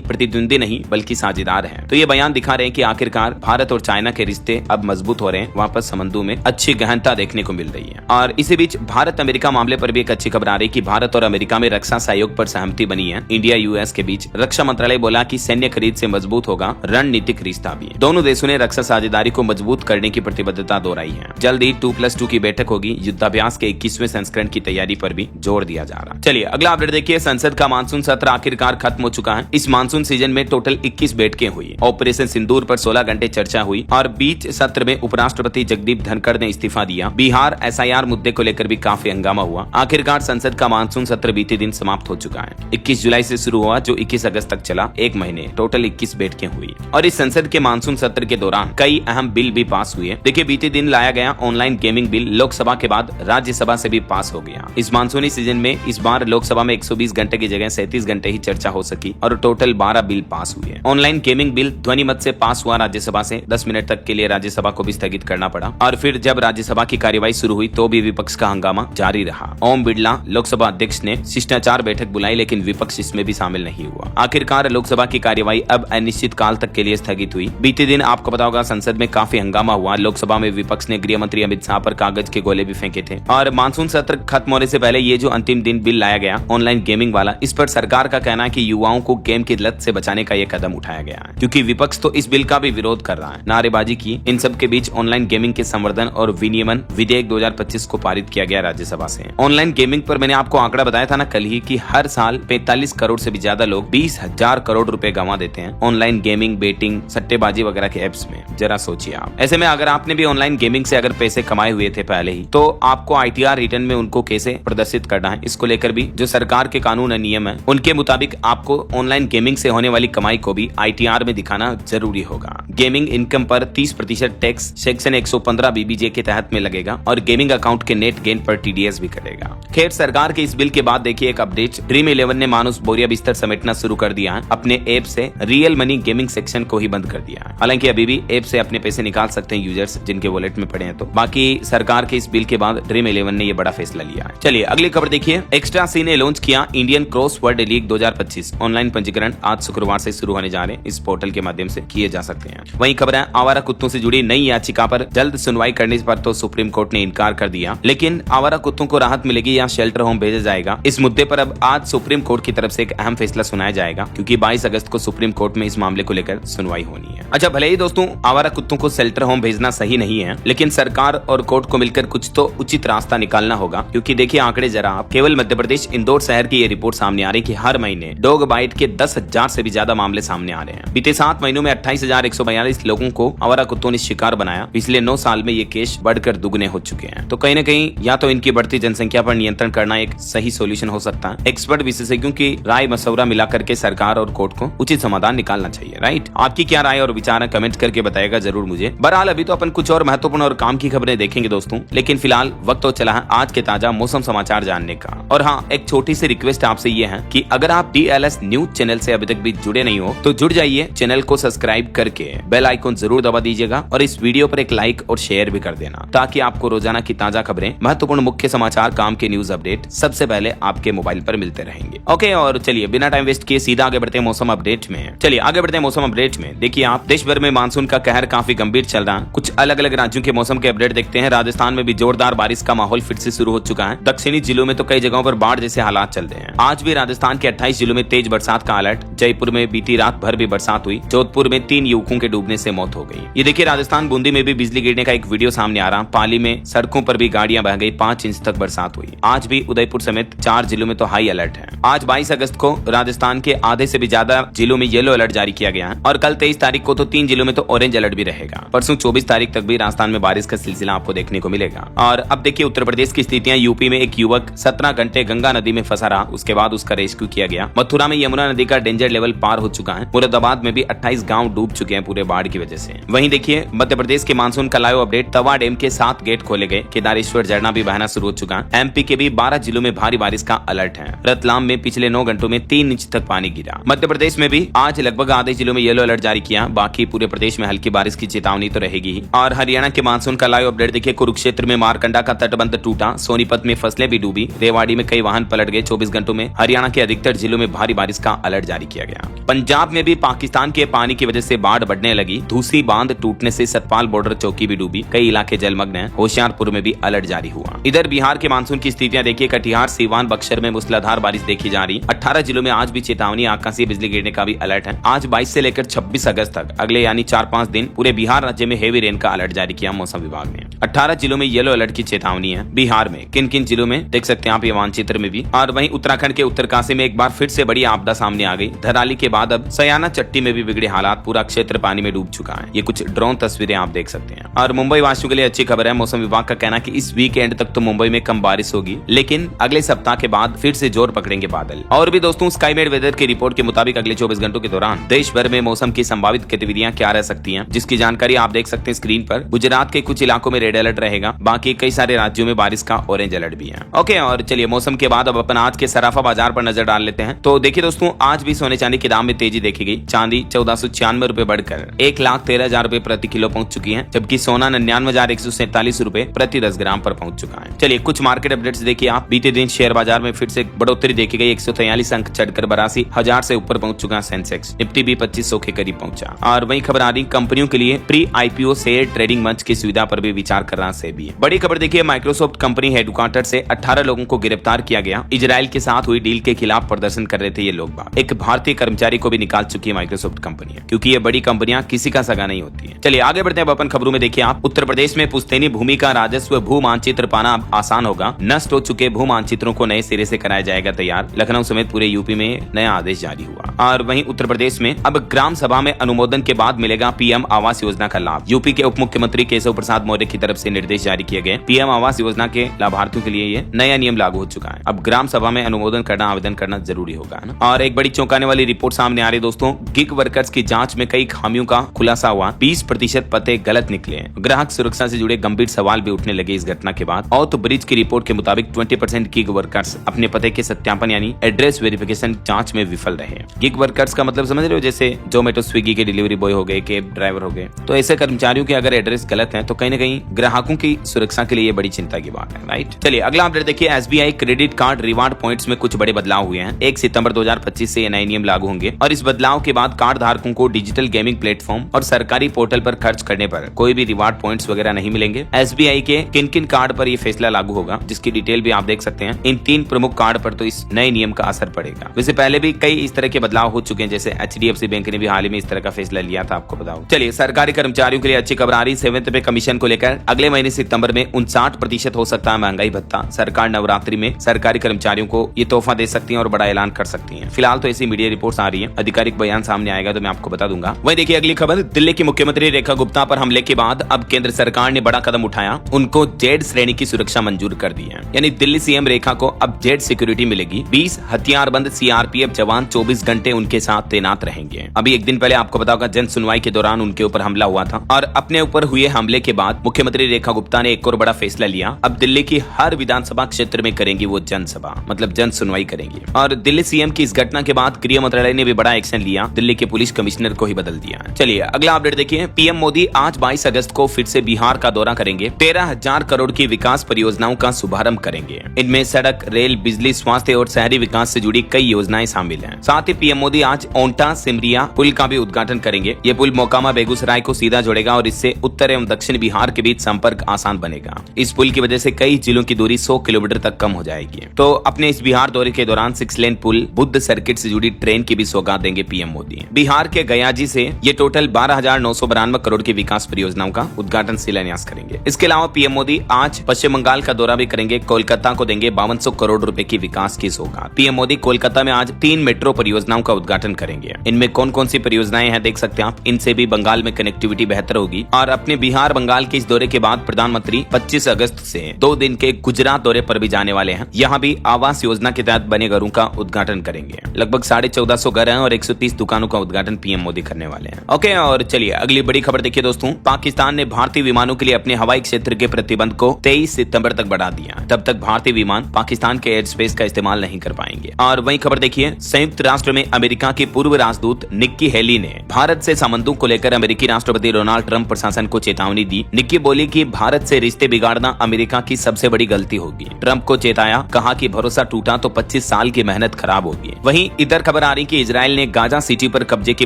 प्रतिद्वंदी नहीं बल्कि साझेदार है। तो ये बयान दिखा रहे हैं कि आखिरकार भारत और चाइना के रिश्ते अब मजबूत हो रहे हैं, वापस संबंधों में अच्छी गहनता देखने को मिल रही है। और इसी बीच भारत अमेरिका मामले पर भी एक अच्छी खबर आ रही कि भारत और अमेरिका में रक्षा सहयोग पर सहमति बनी है। इंडिया यूएस के बीच रक्षा मंत्रालय बोला कि सैन्य खरीद से मजबूत होगा रणनीतिक रिश्ता भी। दोनों देशों ने रक्षा साझेदारी को मजबूत करने की प्रतिबद्धता दोहराई है। जल्द ही 2+2 की बैठक होगी। युद्धाभ्यास के 21वें संस्करण की तैयारी पर भी जोर दिया जा रहा है। चलिए अगला अपडेट देखिए। संसद का मानसून सत्र आखिरकार खत्म हो चुका है। इस मानसून सीजन में टोटल 21 बैठकें हुई। ऑपरेशन सिंदूर पर 16 घंटे चर्चा हुई और बीच सत्र में उपराष्ट्रपति जगदीप धनखड़ ने इस्तीफा दिया। बिहार एसआईआर मुद्दे को लेकर भी काफी हंगामा हुआ। आखिरकार संसद का मानसून सत्र बीते दिन समाप्त हो चुका है। 21 जुलाई से शुरू हुआ जो 21 अगस्त तक चला। एक महीने टोटल 21 बैठकें हुई और इस संसद के मानसून सत्र के दौरान कई अहम बिल भी पास हुए। देखिए बीते दिन लाया गया ऑनलाइन गेमिंग बिल लोकसभा के बाद राज्यसभा से भी पास हो गया। इस मानसूनी सीजन में इस बार लोकसभा में 120 घंटे की जगह 37 घंटे ही चर्चा हो सकी और टोटल 12 बिल पास हुए। ऑनलाइन गेमिंग बिल ध्वनि मत से पास हुआ राज्यसभा से। 10 मिनट तक के लिए राज्यसभा को भी स्थगित करना पड़ा और फिर जब राज्यसभा की कार्यवाही शुरू हुई तो भी विपक्ष का हंगामा जारी रहा। ओम बिरला लोकसभा अध्यक्ष ने शिष्टाचार बैठक बुलाई लेकिन विपक्ष इसमें भी शामिल नहीं हुआ। आखिरकार लोकसभा की कार्यवाही अब अनिश्चित काल तक के लिए स्थगित हुई। बीते दिन आपको पता होगा संसद में काफी हंगामा हुआ। लोकसभा में विपक्ष ने गृह मंत्री अमित शाह पर कागज के गोले भी फेंके थे और मानसून सत्र खत्म होने से पहले ये जो अंतिम दिन बिल लाया गया ऑनलाइन गेमिंग वाला, इस पर सरकार का कहना है कि युवाओं को गेम की लत से बचाने का ये कदम उठाया गया है क्योंकि विपक्ष तो इस बिल का भी विरोध कर रहा है। नारेबाजी की। इन सब के बीच ऑनलाइन गेमिंग के संवर्धन और विनियमन विधेयक 2025 को पारित किया गया राज्यसभा से। ऑनलाइन गेमिंग पर मैंने आपको आंकड़ा बताया था ना कल ही कि हर साल 45 करोड़ से भी ज्यादा लोग 20,000 करोड़ रुपए गंवा देते हैं ऑनलाइन गेमिंग, बेटिंग, सट्टेबाजी वगैरह के एप्स में। जरा सोचिए आप। ऐसे में अगर आपने भी ऑनलाइन गेमिंग से अगर पैसे कमाए हुए थे पहले ही तो आपको आईटीआर रिटर्न में उनको कैसे प्रदर्शित करना है, इसको लेकर भी जो सरकार के कानून और नियम है उनके मुताबिक आपको ऑनलाइन गेमिंग से होने वाली कमाई को भी आईटीआर में दिखाना जरूरी होगा। गेमिंग इनकम पर 30% टैक्स सेक्शन 115 बीबीजे के तहत में लगेगा और गेमिंग अकाउंट के नेट गेन पर टीडीएस भी करेगा। खैर सरकार के इस बिल के बाद देखिए एक अपडेट। ड्रीम 11 ने मानुस बोरिया बिस्तर समेटना शुरू कर दिया है। अपने ऐप से रियल मनी गेमिंग सेक्शन को ही बंद कर दिया है। हालांकि अभी भी ऐप से अपने पैसे निकाल सकते हैं यूजर्स जिनके वॉलेट में पड़े हैं। तो बाकी सरकार के इस बिल के बाद ड्रीम 11 ने ये बड़ा फैसला लिया है। चलिए अगली खबर देखिए। एक्स्ट्रा सी ने लॉन्च किया Indian cross word league 2025। Online पंजीकरण आज शुक्रवार से शुरू होने जा रहे हैं। इस पोर्टल के माध्यम से किए जा सकते हैं। वहीं खबर है आवारा कुत्तों से जुड़ी नई याचिका पर जल्द सुनवाई करने पर तो सुप्रीम कोर्ट ने इनकार कर दिया। लेकिन आवारा कुत्तों को राहत मिलेगी या शेल्टर होम भेजा जाएगा, इस मुद्दे पर अब आज सुप्रीम कोर्ट की तरफ से एक अहम फैसला सुनाया जाएगा क्योंकि 22 अगस्त को सुप्रीम कोर्ट में इस मामले को लेकर सुनवाई होनी है। अच्छा भले ही दोस्तों आवारा कुत्तों को शेल्टर होम भेजना सही नहीं है लेकिन सरकार और कोर्ट को मिलकर कुछ तो उचित रास्ता निकालना होगा क्योंकि देखिए आंकड़े जरा आप। केवल मध्य प्रदेश इंदौर शहर की ये रिपोर्ट सामने आ रही कि हर महीने डॉग बाइट के 10,000 से भी ज्यादा मामले सामने आ रहे हैं। बीते 7 महीनों में 28,142 लोगों को आवारा कुत्तों ने शिकार बनाया। पिछले 9 साल में ये केस बढ़कर दुगने हो चुके हैं। तो कहीं न कहीं या तो इनकी बढ़ती जनसंख्या पर नियंत्रण करना एक सही सोल्यूशन हो सकता है। एक्सपर्ट विशेषज्ञों की राय मशवरा मिलाकर के सरकार और कोर्ट को उचित समाधान निकालना चाहिए। राइट, आपकी क्या राय और विचार है कमेंट करके बताएगा जरूर मुझे। बहरहाल अभी तो अपन कुछ और महत्वपूर्ण और काम की खबरें देखेंगे दोस्तों, लेकिन फिलहाल वक्त तो चला है आज के ताजा मौसम समाचार जानने का। और हाँ, एक छोटी सी रिक्वेस्ट आपसे ये है कि अगर आप DLS न्यूज चैनल से अभी तक भी जुड़े नहीं हो तो जुड़ जाइए। चैनल को सब्सक्राइब करके बेल आइकन जरूर दबा दीजिएगा और इस वीडियो पर एक लाइक और शेयर भी कर देना ताकि आपको रोजाना की ताजा खबरें, महत्वपूर्ण मुख्य समाचार, काम के न्यूज अपडेट सबसे पहले आपके मोबाइल पर मिलते रहेंगे। ओके, और चलिए बिना टाइम वेस्ट किए सीधा आगे बढ़ते हैं मौसम अपडेट में। चलिए आगे बढ़ते हैं मौसम अपडेट में। देखिए आप, देश भर में मानसून का कहर काफी गंभीर चल रहा है। कुछ अलग अलग राज्यों के मौसम के अपडेट देखते हैं। राजस्थान में भी जोरदार बारिश का माहौल फिर से शुरू हो चुका है। दक्षिणी जिलों में तो कई जगहों पर बाढ़ जैसे हालात चल रहे हैं। आज भी राजस्थान के 28 जिलों में तेज बरसात का अलर्ट। जयपुर में बीती रात भर भी बरसात हुई। जोधपुर में 3 युवकों के डूबने से मौत हो गई। ये देखिए राजस्थान बूंदी में भी बिजली गिरने का एक वीडियो सामने आ रहा। पाली में सड़कों पर भी गाड़ियां बह गई। 5 इंच तक बरसात हुई। आज भी उदयपुर समेत 4 जिलों में तो हाई अलर्ट है। आज 22 अगस्त को राजस्थान के आधे से भी ज्यादा जिलों में येलो अलर्ट जारी किया गया है और कल 23 तारीख को तो 3 जिलों में तो ऑरेंज अलर्ट भी रहेगा। परसों 24 तारीख तक भी राजस्थान में बारिश का सिलसिला आपको देखने को मिलेगा। और अब देखिए उत्तर प्रदेश की स्थितियां। यूपी में एक युवक 17 घंटे गंगा नदी में फंसा रहा, उसके बाद उसका रेस्क्यू किया गया। मथुरा में यमुना नदी का डेंजर लेवल पार हो चुका है। मुरादाबाद में भी 28 गांव डूब चुके हैं पूरे बाढ़ की वजह से। वहीं देखिए मध्य प्रदेश के मानसून का लाइव अपडेट। तवा डैम के 7 गेट खोले गए। केदारेश्वर झरना भी बहना शुरू हो चुका है। एमपी के भी 12 जिलों में भारी बारिश का अलर्ट है। रतलाम में पिछले 9 घंटों में 3 इंच तक पानी गिरा। मध्य प्रदेश में भी आज लगभग आधे जिलों में येलो अलर्ट जारी किया। बाकी पूरे प्रदेश में हल्की बारिश की चेतावनी तो रहेगी ही। और हरियाणा के मानसून का लाइव अपडेट देखिए। कुरुक्षेत्र में मारकंडा का तटबंध टूटा। सोनीपत में फसलें भी डूबी। रेवाड़ी में कई वाहन पलट गए। 24 घंटों में हरियाणा के अधिकतर जिलों में भारी बारिश का अलर्ट जारी किया गया। पंजाब में भी पाकिस्तान के पानी की वजह से बाढ़ बढ़ने लगी। दूसरी बांध टूटने से सतपाल बॉर्डर चौकी भी डूबी, कई इलाके जलमग्न हैं। होशियारपुर में भी अलर्ट जारी हुआ। इधर बिहार के मानसून की स्थितियां देखिए, कटिहार, सीवान, बक्सर में मूसलाधार बारिश देखी जा रही। 18 जिलों में आज भी चेतावनी, आकाशीय बिजली गिरने का भी अलर्ट है। आज 22 से लेकर 26 अगस्त तक अगले यानी 4-5 दिन पूरे बिहार राज्य में हेवी रेन का अलर्ट जारी किया मौसम विभाग ने। 18 जिलों में येलो अलर्ट की चेतावनी है। बिहार में किन किन जिलों में देख सकते हैं आप ये मानचित्र में भी। और वहीं उत्तराखंड के उत्तरकाशी में एक बार फिर से बड़ी आपदा सामने आ गई। धराली के बाद अब सयाना चट्टी में भी बिगड़े हालात, पूरा क्षेत्र पानी में डूब चुका है। ये कुछ ड्रोन तस्वीरें आप देख सकते हैं। और मुंबई वासियों के लिए अच्छी खबर है, मौसम विभाग का कहना है कि इस वीकेंड तक तो मुंबई में कम बारिश होगी, लेकिन अगले सप्ताह के बाद फिर से जोर पकड़ेंगे बादल। और भी दोस्तों, स्काईमेड वेदर की रिपोर्ट के मुताबिक अगले 24 घंटों के दौरान देश भर में मौसम की संभावित गतिविधियां क्या रह सकती हैं, जिसकी जानकारी आप देख सकते हैं स्क्रीन पर। गुजरात के कुछ इलाकों में रेड अलर्ट रहेगा, बाकी कई सारे राज्यों में बारिश का ऑरेंज अलर्ट भी है। ओके, और चलिए मौसम के बाद अब अपन आज के सराफा बाजार पर नजर डाल लेते हैं। तो देखिए दोस्तों, आज भी सोने चांदी के दाम में तेजी देखी गई। चांदी 1496 रुपए बढ़कर 1,13,000 रुपए प्रति किलो पहुंच चुकी है, जबकि सोना 99,147 रुपए प्रति 10 ग्राम पर पहुंच चुका है। चलिए कुछ मार्केट अपडेट्स देखिए आप। बीते दिन शेयर बाजार में फिर से बढ़ोतरी देखी गई। 143 अंक चढ़कर 82,000 से ऊपर पहुंच चुका सेंसेक्स। निफ्टी भी 2500 के करीब पहुंचा। और वही खबर आ रही कंपनियों के लिए प्री आईपीओ शेयर ट्रेडिंग मंच की सुविधा पर भी विचार कर रहा सेबी। बड़ी खबर देखिए, माइक्रोसॉफ्ट कंपनी हेडक्वार्टर से 18 लोगों को गिरफ्तार किया गया। इजराइल के साथ हुई डील के खिलाफ प्रदर्शन कर रहे थे ये लोग बाग। एक भारतीय कर्मचारी को भी निकाल चुकी है माइक्रोसॉफ्ट कंपनी, क्योंकि ये बड़ी कंपनियां किसी का सगा नहीं होती है। चलिए आगे बढ़ते हैं अपन खबरों में। देखिए आप, उत्तर प्रदेश में पुश्तैनी भूमि का राजस्व भू मानचित्र पाना अब आसान होगा। नष्ट हो चुके भू मानचित्रों को नए सिरे से कराया जाएगा तैयार। लखनऊ समेत पूरे यूपी में नया आदेश जारी हुआ। और वहीं उत्तर प्रदेश में अब ग्राम सभा में अनुमोदन के बाद मिलेगा पीएम आवास योजना का लाभ। यूपी के उप मुख्यमंत्री केशव प्रसाद मौर्य की तरफ से निर्देश जारी किए गए। पीएम आवास योजना के लाभार्थियों के लिए ये नया नियम लागू हो चुका है। अब ग्राम सभा में अनुमोदन करना, आवेदन करना जरूरी होगा ना। और एक बड़ी चौंकाने वाली रिपोर्ट सामने आ रही दोस्तों, गिग वर्कर्स की जांच में कई खामियों का खुलासा हुआ। 20% पते गलत निकले। ग्राहक सुरक्षा से जुड़े गंभीर सवाल भी उठने लगे इस घटना के बाद। और तो ब्रिज की रिपोर्ट के मुताबिक 20% गिग वर्कर्स अपने पते के सत्यापन यानी एड्रेस वेरिफिकेशन जांच में विफल रहे। गिग वर्कर्स का मतलब समझ रहे हो, जैसे जोमेटो स्विगी के डिलीवरी बॉय हो गए, कैब ड्राइवर हो गए। तो ऐसे कर्मचारियों के अगर एड्रेस गलत है तो कहीं न कहीं ग्राहकों की सुरक्षा के लिए ये बड़ी चिंता की बात है, राइट। चलिए अगला अपडेट देखिए, SBI credit card reward points में कुछ बड़े बदलाव हुए हैं। 1 सितंबर 2025 से ये नए नियम लागू होंगे। और इस बदलाव के बाद कार्ड धारकों को डिजिटल गेमिंग प्लेटफॉर्म और सरकारी पोर्टल पर खर्च करने पर कोई भी रिवार्ड पॉइंट्स वगैरह नहीं मिलेंगे। एसबीआई के किन किन कार्ड पर यह फैसला लागू होगा, जिसकी डिटेल भी आप देख सकते हैं। इन 3 प्रमुख कार्ड पर तो इस नए नियम का असर पड़ेगा। वैसे पहले भी कई इस तरह के बदलाव हो चुके हैं, जैसे एचडीएफसी बैंक ने भी हाल ही में इस तरह का फैसला लिया था, आपको बताओ। चलिए सरकारी कर्मचारियों के लिए अच्छी खबर आ रही। 7th पे कमीशन को लेकर अगले महीने सितंबर में 59% हो सकता है महंगाई भत्ता। सरकार नवरात्रि में सरकारी कर्मचारियों को ये तोहफा दे सकती है और बड़ा ऐलान कर सकती है। फिलहाल तो ऐसी मीडिया रिपोर्ट्स आ रही है, आधिकारिक बयान सामने आएगा तो मैं आपको बता दूंगा। वही देखिए अगली खबर, दिल्ली की मुख्यमंत्री रेखा गुप्ता पर हमले के बाद अब केंद्र सरकार ने बड़ा कदम उठाया। उनको जेड श्रेणी की सुरक्षा मंजूर कर दी है, यानी दिल्ली सीएम रेखा को अब जेड सिक्योरिटी मिलेगी। 20 हथियारबंद सीआरपीएफ जवान 24 घंटे उनके साथ तैनात रहेंगे। अभी एक दिन पहले आपको बताऊंगा जन सुनवाई के दौरान उनके ऊपर हमला हुआ था। और अपने ऊपर हुए हमले के बाद मुख्यमंत्री रेखा गुप्ता ने एक और बड़ा फैसला लिया। अब दिल्ली की हर विधानसभा क्षेत्र में करेंगी वो जनसभा, मतलब जन सुनवाई करेंगी। और दिल्ली सीएम की इस घटना के बाद गृह मंत्रालय ने भी बड़ा एक्शन लिया, दिल्ली के पुलिस कमिश्नर को ही बदल दिया। चलिए अगला अपडेट देखिए, पीएम मोदी आज 22 अगस्त को फिर से बिहार का दौरा करेंगे। 13,000 करोड़ की विकास परियोजनाओं का शुभारंभ करेंगे। इनमें सड़क, रेल, बिजली, स्वास्थ्य और शहरी विकास से जुड़ी कई योजनाएं शामिल हैं। साथ ही पीएम मोदी आज ओंटा सिमरिया पुल का भी उद्घाटन करेंगे। ये पुल मोकामा बेगूसराय को सीधा जोड़ेगा और इससे उत्तर एवं दक्षिण बिहार के बीच संपर्क आसान बनेगा। इस पुल की वजह से कई जिलों की दूरी 100 किलोमीटर तक कम हो जाएगी। तो अपने इस बिहार दौरे के दौरान 6 लेन पुल, बुद्ध सर्किट से जुड़ी ट्रेन की भी सौगात देंगे पीएम मोदी। बिहार के गयाजी से ये टोटल 12,992 करोड़ की विकास परियोजनाओं का उद्घाटन शिलान्यास करेंगे। इसके अलावा पीएम मोदी आज पश्चिम बंगाल का दौरा भी करेंगे। कोलकाता को देंगे 5200 करोड़ रुपए की विकास की सौगात। पीएम मोदी कोलकाता में आज 3 मेट्रो परियोजनाओं का उद्घाटन करेंगे। इनमें कौन कौन सी परियोजनाएं हैं देख सकते हैं आप। इनसे भी बंगाल में कनेक्टिविटी बेहतर होगी। और अपने बिहार बंगाल के इस दौरे के बाद प्रधानमंत्री 25 अगस्त से 2 दिन के गुजरात दौरे पर भी जाने वाले हैं। यहाँ भी आवास योजना के तहत बने घरों का उद्घाटन करेंगे। लगभग 1450 घर हैं और 130 दुकानों का उद्घाटन पीएम मोदी करने वाले हैं। ओके, और चलिए अगली बड़ी खबर देखिए दोस्तों, पाकिस्तान ने भारतीय विमानों के लिए अपने हवाई क्षेत्र के प्रतिबंध को 23 सितंबर तक बढ़ा दिया। तब तक भारतीय विमान पाकिस्तान के एयर स्पेस का इस्तेमाल नहीं कर पाएंगे। और वही खबर देखिए, संयुक्त राष्ट्र में अमेरिका की पूर्व राजदूत निक्की हेली ने भारत से संबंधों को लेकर अमेरिकी राष्ट्रपति डोनाल्ड ट्रंप प्रशासन को चेतावनी दी। निक्की बोली कि भारत से रिश्ते बिगाड़ना अमेरिका की सबसे बड़ी गलती होगी। ट्रंप को चेताया, कहा कि भरोसा टूटा तो 25 साल साल की मेहनत खराब होगी। वहीं इधर खबर आ रही कि इजराइल ने गाजा सिटी पर कब्जे की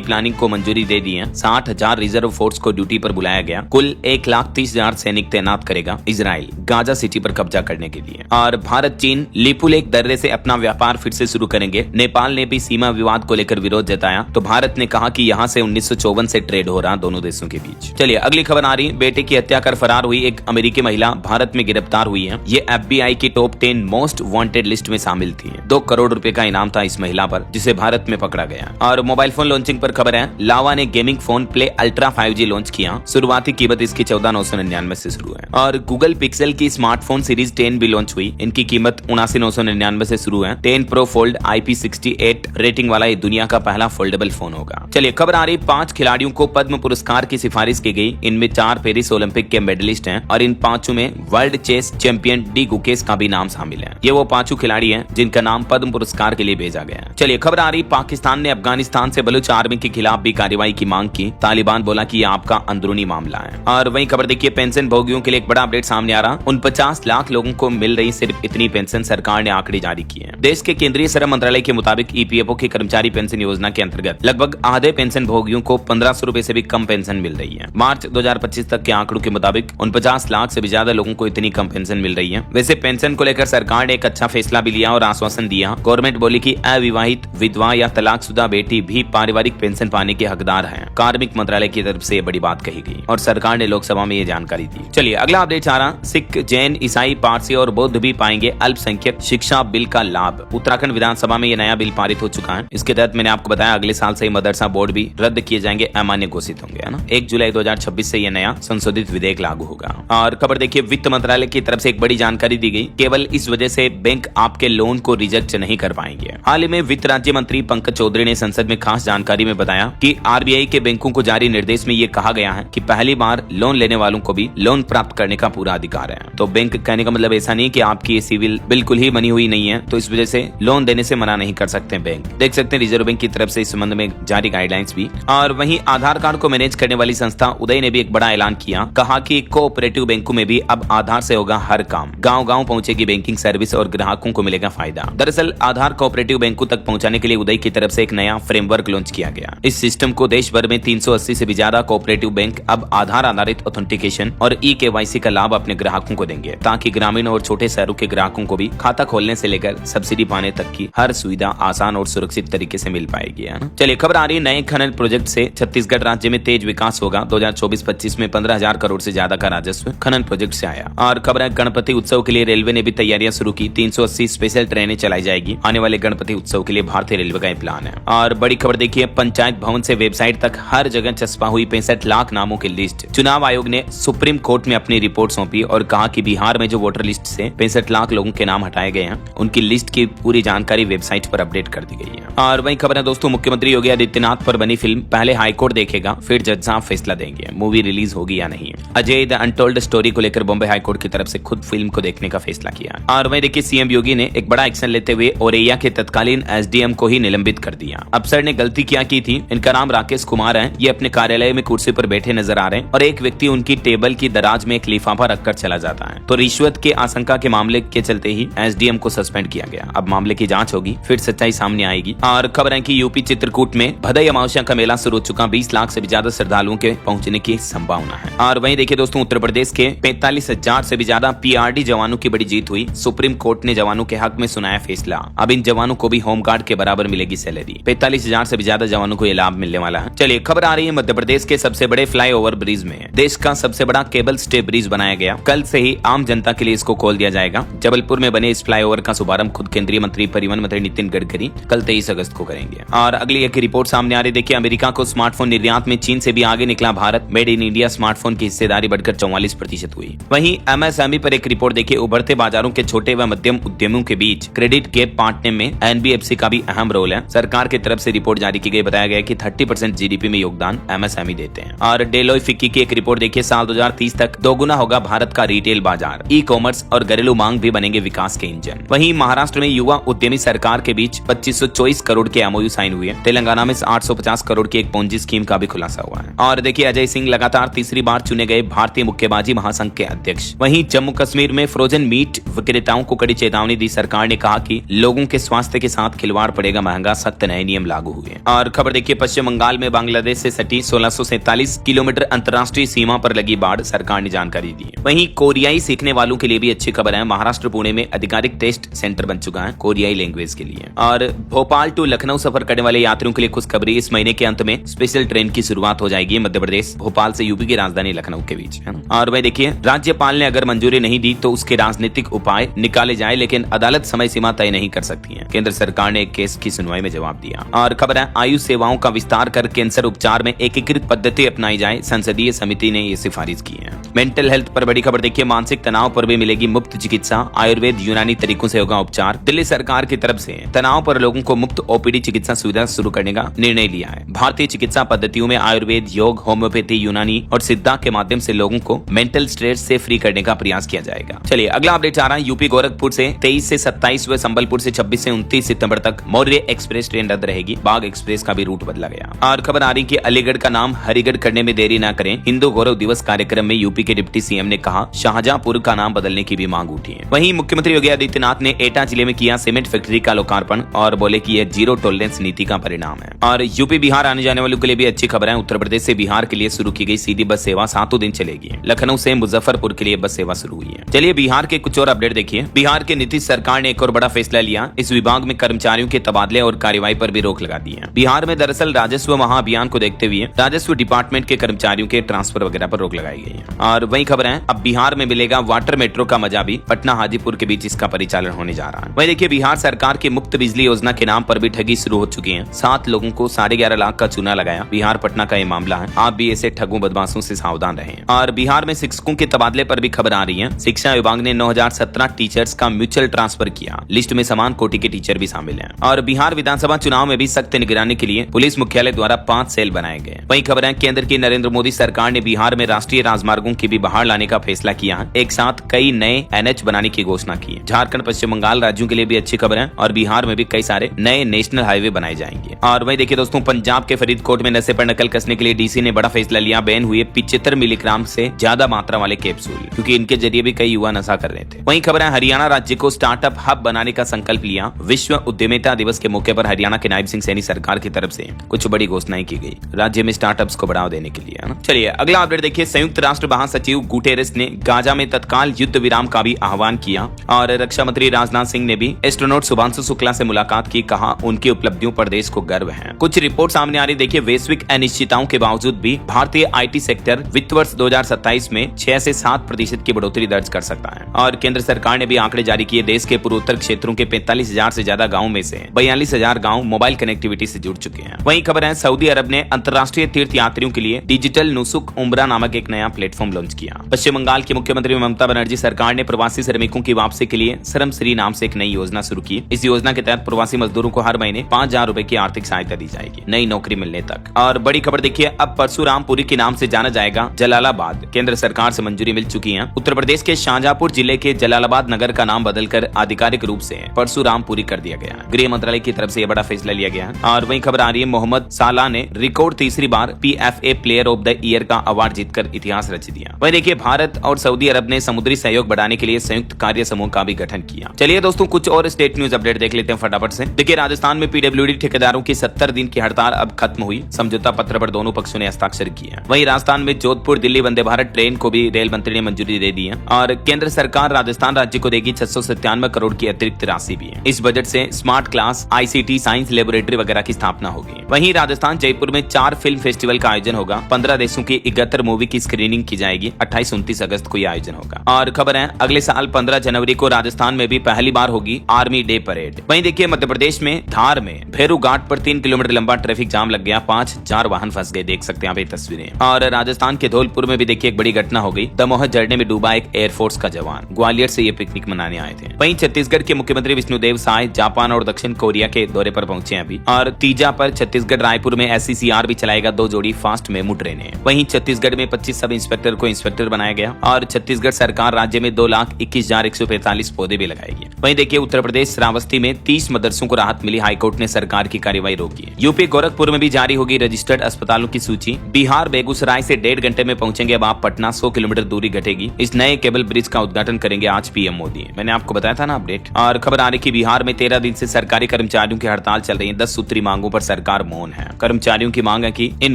प्लानिंग को मंजूरी दे दी है। 60,000 रिजर्व फोर्स को ड्यूटी पर बुलाया गया। कुल 1,30,000 सैनिक तैनात करेगा इजराइल गाजा सिटी पर कब्जा करने के लिए। और भारत चीन लिपुलेख दर्रे से अपना व्यापार फिर से शुरू करेंगे। नेपाल ने भी सीमा विवाद को लेकर विरोध जताया, तो भारत ने कहा कि यहाँ से 1954 से ट्रेड हो रहा दोनों देशों के बीच। चलिए अगली खबर आ रही, बेटे की हत्या कर फरार हुई एक अमेरिकी महिला भारत में गिरफ्तार हुई है। ये FBI की टॉप 10 मोस्ट वांटेड लिस्ट में शामिल थी। 2 करोड़ रुपए का इनाम था इस महिला पर, जिसे भारत में पकड़ा गया। और मोबाइल फोन लॉन्चिंग पर खबर है, लावा ने gaming phone play ultra 5G launch किया। शुरुआती कीमत इसकी 14,999 से शुरू है। और गूगल पिक्सल की स्मार्टफोन सीरीज 10 भी लॉन्च हुई। इनकी कीमत 79,999 से शुरू है। 10 प्रो फोल्ड IP68 रेटिंग वाला ये दुनिया का पहला फोल्डेबल फोन होगा। चलिए खबर आ रही, 5 खिलाड़ियों को पद्म पुरस्कार की सिफारिश की गई। इनमें 4 पेरिस ओलंपिक के मेडलिस्ट हैं और इन 5 में world chess champion D Gukesh का भी नाम शामिल है। ये वो 5 खिलाड़ी हैं जिनका नाम पद्म पुरस्कार के लिए भेजा गया है। चलिए खबर आ रही, पाकिस्तान ने अफगानिस्तान से बलूच आर्मी के खिलाफ भी कार्रवाई की मांग की। तालिबान बोला कि ये आपका अंदरूनी मामला है। और वहीं खबर देखिए, पेंशन भोगियों के लिए एक बड़ा अपडेट सामने आ रहा। 49 लाख लोगों को मिल रही सिर्फ इतनी पेंशन, सरकार ने आंकड़े जारी किए हैं। देश के केंद्रीय श्रम मंत्रालय के मुताबिक EPFO की कर्मचारी पेंशन योजना के अंतर्गत लगभग आधे पेंशन भोगियों को 1,500 रुपए से भी कम पेंशन मिल रही है। मार्च 2025 तक के आंकड़ों के मुताबिक 49 लाख से भी ज्यादा लोगों को इतनी कम पेंशन मिल रही है। वैसे पेंशन को लेकर सरकार ने एक अच्छा फैसला भी लिया और आश्वासन दिया। गवर्नमेंट बोली कि अविवाहित, विधवा या तलाकशुदा बेटी भी पारिवारिक पेंशन पाने के हकदार हैं। कार्मिक मंत्रालय की तरफ से बड़ी बात कही गई और सरकार ने लोकसभा में ये जानकारी दी। चलिए अगला अपडेट आ रहा, सिख, जैन, ईसाई, पारसी और बौद्ध भी पाएंगे अल्पसंख्यक शिक्षा बिल का लाभ। उत्तराखंड विधानसभा में ये नया बिल पारित हो चुका है। इसके तहत मैंने आपको बताया अगले साल से मदरसा बोर्ड भी रद्द किए जाएंगे, अमान्य घोषित होंगे, है ना। 1 जुलाई 2026 से ये नया संशोधित विधेयक लागू होगा। और खबर देखिए, वित्त मंत्रालय की तरफ से एक बड़ी जानकारी दी गई। केवल इस वजह से बैंक आपके लोन को रिजेक्ट नहीं कर पाएंगे। हाल ही में वित्त राज्य मंत्री पंकज चौधरी ने संसद में खास जानकारी में बताया कि RBI के बैंकों को जारी निर्देश में ये कहा गया है कि पहली बार लोन लेने वालों को भी लोन प्राप्त करने का पूरा अधिकार है। तो बैंक कहने का मतलब ऐसा नहीं कि आपकी सिविल बिल्कुल ही बनी हुई नहीं है, तो इस वजह से लोन देने से मना नहीं कर सकते बैंक। देख सकते हैं रिजर्व बैंक की तरफ से इस संबंध में जारी गाइडलाइंस भी। और वहीं आधार कार्ड को मैनेज करने वाली संस्था उदय ने भी एक बड़ा ऐलान किया। कहा कि कोऑपरेटिव बैंकों में भी अब आधार से होगा हर काम। गांव-गांव पहुंचेगी बैंकिंग सर्विस और ग्राहकों को मिलेगा फायदा। दरअसल आधार कोऑपरेटिव बैंकों तक पहुंचाने के लिए उदय की तरफ से एक नया फ्रेमवर्क लॉन्च किया गया। इस सिस्टम को देश भर में 380 से भी ज्यादा कोऑपरेटिव बैंक अब आधार आधारित ऑथेंटिकेशन और KYC का लाभ अपने ग्राहकों को देंगे, ताकि ग्रामीण और छोटे शहरों के ग्राहकों को भी खाता खोलने से लेकर सब्सिडी पाने तक की हर सुविधा आसान और सुरक्षित तरीके से मिल पाएगी, है ना। चलिए खबर आ रही है, नए खनन प्रोजेक्ट से छत्तीसगढ़ राज्य में तेज विकास होगा। 2024-25 में 15,000 करोड़ से ज्यादा का राजस्व खनन प्रोजेक्ट से आया। और खबर है, गणपति उत्सव के लिए रेलवे ने भी तैयारियां शुरू की। 380 स्पेशल ट्रेनें चलाई जाएगी। आने वाले गणपति उत्सव के लिए भारतीय रेलवे का प्लान है। और बड़ी खबर देखिए, पंचायत भवन से वेबसाइट तक हर जगह चस्पा हुई 65 लाख नामों की लिस्ट। चुनाव आयोग ने सुप्रीम कोर्ट में अपनी रिपोर्ट सौंपी और कहा कि बिहार में जो वोटर लिस्ट से 65 लाख लोगों के नाम हटाए गए हैं, उनकी लिस्ट की पूरी जानकारी वेबसाइट पर अपडेट कर दी गई है। और वही खबर है दोस्तों, मुख्यमंत्री योगी आदित्यनाथ पर बनी फिल्म पहले हाईकोर्ट देखेगा, फिर जज साहब फैसला देंगे मूवी रिलीज होगी या नहीं। अजय द अनटोल्ड स्टोरी को लेकर बॉम्बे हाईकोर्ट की तरफ से खुद फिल्म को देखने का फैसला किया। और वही देखिए, सीएम योगी ने एक बड़ा एक्शन लेते हुए औरैया के तत्कालीन SDM को ही निलंबित कर दिया। अफसर ने गलती क्या की थी, इनका नाम राकेश कुमार है। ये अपने कार्यालय में कुर्सी पर बैठे नजर आ रहे हैं और एक व्यक्ति उनकी टेबल की दराज में एक लिफाफा रखकर चला जाता है। तो रिश्वत के आशंका के मामले के चलते ही SDM को सस्पेंड किया गया। अब मामले की जांच होगी, फिर सच्चाई सामने आएगी। और खबर है कि यूपी चित्रकूट में भदई अमावस्या का मेला शुरू हो चुका। 20 लाख से भी ज्यादा श्रद्धालुओं के पहुंचने की संभावना है। और वहीं देखिए दोस्तों, उत्तर प्रदेश के 45,000 से भी ज्यादा PRD जवानों की बड़ी जीत हुई। सुप्रीम कोर्ट ने जवानों के हक में सुनाया फैसला। अब इन जवानों को भी होमगार्ड के बराबर मिलेगी सैलरी। 45,000 से भी ज्यादा जवानों को ये लाभ मिलने वाला है। चलिए खबर आ रही है, मध्य प्रदेश के सबसे बड़े फ्लाईओवर ब्रिज में देश का सबसे बड़ा केबल स्टे ब्रिज बनाया गया। कल से ही आम जनता के लिए इसको खोल दिया जाएगा। जबलपुर में बने इस फ्लाईओवर का शुभारंभ खुद केंद्रीय मंत्री परिवहन मंत्री नितिन गडकरी कल 23 अगस्त को करेंगे। और अगली एक रिपोर्ट सामने आ रही, देखिए अमेरिका को स्मार्टफोन निर्यात में चीन से भी आगे निकला Bharat. Made in India smartphone की हिस्सेदारी बढ़कर 44% हुई। वहीं MSME पर एक रिपोर्ट देखिए, उभरते बाजारों के छोटे व मध्यम उद्यमों के बीच क्रेडिट गैप बांटने में NBFC का भी अहम रोल है। सरकार की तरफ से रिपोर्ट जारी की गई, बताया गया कि 30% GDP में योगदान MSME देते हैं। और डेलोइट फिक्की की एक रिपोर्ट देखिए, साल 2030 तक दोगुना होगा भारत का रिटेल बाजार। ई-कॉमर्स और घरेलू मांग भी बनेंगे विकास के इंजन। वहीं महाराष्ट्र में युवा उद्यमी सरकार के बीच 2524 करोड़ के MOU साइन हुए। तेलंगाना में 850 करोड़ की एक पोंजी स्कीम का भी खुलासा हुआ है। और देखिए, अजय सिंह लगातार तीसरी बार चुने गए भारतीय मुक्केबाजी महासंघ के अध्यक्ष। वहीं जम्मू कश्मीर में फ्रोजन मीट विक्रेताओं को कड़ी चेतावनी दी। सरकार ने कहा कि लोगों के स्वास्थ्य के साथ खिलवाड़ पड़ेगा महंगा, सख्त नए नियम लागू हुए। और खबर देखिए, पश्चिम बंगाल में बांग्लादेश से सटी 1647 किलोमीटर अंतर्राष्ट्रीय सीमा पर लगी बाढ़, सरकार ने जानकारी दी। वहीं कोरियाई सीखने वालों के लिए भी अच्छी खबर है। महाराष्ट्र पुणे में आधिकारिक टेस्ट सेंटर बन चुका है कोरियाई लैंग्वेज के लिए। और भोपाल टू लखनऊ सफर करने वाले यात्रियों के लिए खुशखबरी, इस महीने के अंत में स्पेशल ट्रेन की शुरुआत हो जाएगी मध्य प्रदेश भोपाल से यूपी की राजधानी लखनऊ के बीच, है ना। और वही देखिए, राज्यपाल ने अगर मंजूरी नहीं दी तो उसके राजनीतिक उपाय निकाले जाए, लेकिन अदालत समय सीमा तय नहीं कर सकती है। केंद्र सरकार ने एक केस की सुनवाई में जवाब दिया। और खबर है, आयुष सेवाओं का विस्तार कर कैंसर उपचार में एकीकृत पद्धति अपनाई जाए, संसदीय समिति ने ये सिफारिश की है। मेंटल हेल्थ पर बड़ी खबर देखिए, मानसिक तनाव पर भी मिलेगी मुफ्त चिकित्सा, आयुर्वेद यूनानी तरीकों से होगा उपचार। दिल्ली सरकार की तरफ से तनाव पर लोगों को मुफ्त ओपीडी चिकित्सा सुविधा शुरू करने का निर्णय लिया है। भारतीय चिकित्सा पद्धतियों में आयुर्वेद, योग, होम्योपैथी, यूनानी और सिद्धा के माध्यम से लोगों को मेंटल स्ट्रेस से फ्री करने का प्रयास किया जाएगा। चलिए अगला अपडेट आ रहा है, यूपी गोरखपुर से 23 से 27 व संबलपुर से 26 से 29 सितंबर तक मौर्य एक्सप्रेस ट्रेन रद्द रहेगी। बाघ एक्सप्रेस का भी रूट बदला गया। और खबर आ रही कि अलीगढ़ का नाम हरिगढ़ करने में देरी न करें, हिंदू गौरव दिवस कार्यक्रम में यूपी के डिप्टी सीएम ने कहा, शाहजहांपुर का नाम बदलने की भी मांग उठी है। वहीं मुख्यमंत्री योगी आदित्यनाथ ने एटा जिले में किया सीमेंट फैक्ट्री का लोकार्पण और बोले कि यह जीरो टॉलरेंस नीति का परिणाम है। और यूपी बिहार आने जाने वालों के लिए भी अच्छी खबर है। उत्तर प्रदेश से बिहार के लिए शुरू की गई सीधी बस सेवा 7 दिन चलेगी। लखनऊ से मुजफ्फरपुर के लिए बस सेवा शुरू हुई है। चलिए बिहार के कुछ और अपडेट देखिए। बिहार के नीतीश सरकार ने एक और बड़ा फैसला लिया, इस विभाग में कर्मचारियों के तबादले और कार्रवाई पर भी रोक लगा दी है। बिहार में दरअसल राजस्व महाअभियान को देखते हुए राजस्व डिपार्टमेंट के कर्मचारियों के ट्रांसफर वगैरह पर रोक लगाई गई है। और वही खबर है, अब बिहार में मिलेगा वाटर मेट्रो का मजा भी, पटना हाजीपुर के बीच इसका परिचालन होने जा रहा है। वही देखिए, बिहार सरकार की मुफ्त बिजली योजना के नाम पर भी ठगी शुरू हो चुकी है। 7 लोगों को 11.5 लाख का चूना लगाया। बिहार पटना का ये मामला है, आप भी ऐसे ठगों बदमाशों से सावधान रहें। और बिहार में शिक्षकों के तबादले पर भी खबर आ रही है। शिक्षा विभाग ने 9017 टीचर्स का म्यूचुअल ट्रांसफर किया। लिस्ट में समान कोटि के टीचर भी शामिल हैं। और बिहार विधानसभा चुनाव में भी सख्त निगरानी के लिए पुलिस मुख्यालय द्वारा 5 सेल बनाए गए। वही खबर है, केंद्र की नरेंद्र मोदी सरकार ने बिहार में राष्ट्रीय राजमार्गों की भी बहार लाने का फैसला किया है। एक साथ कई नए NH बनाने की घोषणा की है। झारखंड, पश्चिम बंगाल राज्यों के लिए भी अच्छी खबर है और बिहार में भी कई सारे नए नेशनल हाईवे बनाए जाएंगे। और वही देखिए दोस्तों, पंजाब के फरीदकोट में नशे पर नकल कसने के लिए डीसी ने बड़ा फैसला लिया। बैन हुए 75 मिलीग्राम से ज्यादा मात्रा वाले कैप्सूल, क्योंकि इनके जरिए भी कई युवा नशा कर रहे थे। वहीं खबर है, हरियाणा राज्य को स्टार्टअप हब बनाने का संकल्प लिया। विश्व उद्यमिता दिवस के मौके पर हरियाणा के नायब सिंह सैनी सरकार की तरफ से कुछ बड़ी घोषणाएं की गई राज्य में स्टार्टअप्स को बढ़ावा देने के लिए, है ना। चलिए अगला अपडेट देखिए, संयुक्त राष्ट्र महासचिव गुटेरेस ने गाजा में तत्काल युद्ध विराम का भी आह्वान किया। और रक्षा मंत्री राजनाथ सिंह ने भी एस्ट्रोनॉट शुभांशु शुक्ला से मुलाकात की, कहा उनकी उपलब्धियों पर देश को गर्व है। कुछ रिपोर्ट सामने आ रही, देखिए वैश्विक अनिश्चितताओं के बावजूद भी भारतीय IT सेक्टर वित्त वर्ष 2027 में 6 से 7% की बढ़ोतरी दर्ज कर सकता है। और केंद्र सरकार ने भी आंकड़े जारी किए। देश के पूर्वोत्तर क्षेत्रों के 45,000 से ज्यादा गाँव में से 42,000 गाँव मोबाइल कनेक्टिविटी से जुड़ चुके हैं। वहीं खबर है, सऊदी अरब ने अंतर्राष्ट्रीय तीर्थ यात्रियों के लिए डिजिटल नुसुक उम्रा नामक एक नया प्लेटफॉर्म लॉन्च किया। पश्चिम बंगाल की मुख्यमंत्री ममता बनर्जी सरकार ने प्रवासी श्रमिकों की वापसी के लिए श्रमश्री नाम से एक नई योजना शुरू की। इस योजना के तहत प्रवासी मजदूरों को हर महीने 5,000 रुपए की आर्थिक सहायता दी जाएगी, नई नौकरी मिलने तक। और बड़ी खबर देखिए, अब परशुरामपुरी के नाम से जाना जाएगा जलालाबाद। केंद्र सरकार से मंजूरी मिल चुकी है। उत्तर प्रदेश के शाहजहांपुर जिले के जलालाबाद नगर का नाम बदलकर आधिकारिक रूप से परशुरामपुरी कर दिया गया। गृह मंत्रालय की तरफ से यह बड़ा फैसला लिया गया। और वही खबर आ रही है, मोहम्मद साला ने रिकॉर्ड तीसरी बार PFA player of the year का अवार्ड जीतकर इतिहास रच दिया। वही देखिए, भारत और सऊदी अरब ने समुद्री सहयोग बढ़ाने के लिए संयुक्त कार्य समूह का भी गठन किया। चलिए दोस्तों, कुछ और स्टेट न्यूज अपडेट देख लेते हैं फटाफट से। देखिए, राजस्थान में PWD ठेकेदारों की 70 दिन की हड़ताल अब खत्म हुई। समझौता पत्र पर दोनों पक्षों ने हस्ताक्षर किए। वहीं राजस्थान में जोधपुर दिल्ली वंदे भारत ट्रेन को भी रेल मंत्री ने मंजूरी दे दी है। और केंद्र सरकार राजस्थान राज्य को देगी 697 करोड़ की अतिरिक्त राशि भी है। इस बजट से smart class, ICT, science laboratory वगैरह की स्थापना होगी। वहीं राजस्थान जयपुर में 4 फिल्म फेस्टिवल का आयोजन होगा। 15 देशों की 71 मूवी की स्क्रीनिंग की जाएगी। 28-29 अगस्त को यह आयोजन होगा। और खबर है, अगले साल 15 जनवरी को राजस्थान में भी पहली बार होगी आर्मी डे परेड। वहीं देखिए, मध्य प्रदेश में धार में भैरू घाट पर 3 किलोमीटर लंबा ट्रैफिक जाम लग गया। 5,000 वाहन फंस गए, देख सकते हैं आप ये तस्वीरें। और राजस्थान के धौलपुर में भी देखिए एक बड़ी घटना हो गई। दमोह झरने में डूबा एक एयरफोर्स का जवान। ग्वालियर से ये पिकनिक मनाने आए थे। वहीं छत्तीसगढ़ के मुख्यमंत्री विष्णुदेव साय जापान और दक्षिण कोरिया के दौरे पर पहुंचे अभी। और तीजा पर छत्तीसगढ़ रायपुर में SCCR भी चलाएगा 2 जोड़ी फास्ट मेमू ट्रेनें। वहीं छत्तीसगढ़ में 25 सब इंस्पेक्टर को इंस्पेक्टर बनाया गया और छत्तीसगढ़ सरकार राज्य में 2,21,145 पौधे भी लगाएगी। वहीं देखिए उत्तर प्रदेश श्रावस्ती में 30 मदरसों को राहत मिली, हाईकोर्ट ने सरकार की कार्यवाही रोकी है। यूपी गोरखपुर में भी जारी होगी रजिस्टर्ड अस्पतालों की सूची। बिहार बेगूसराय से 1.5 घंटे में पहुंचेंगे अब आप पटना, 100 किलोमीटर दूरी घटेगी। इस नए केबल ब्रिज का उद्घाटन करेंगे आज पीएम मोदी। मैंने आपको बताया था ना अपडेट। और खबर आ रही कि बिहार में 13 दिन से सरकारी कर्मचारियों की हड़ताल चल रही है। 10 सूत्री मांगों पर सरकार मौन है। कर्मचारियों की मांग है कि इन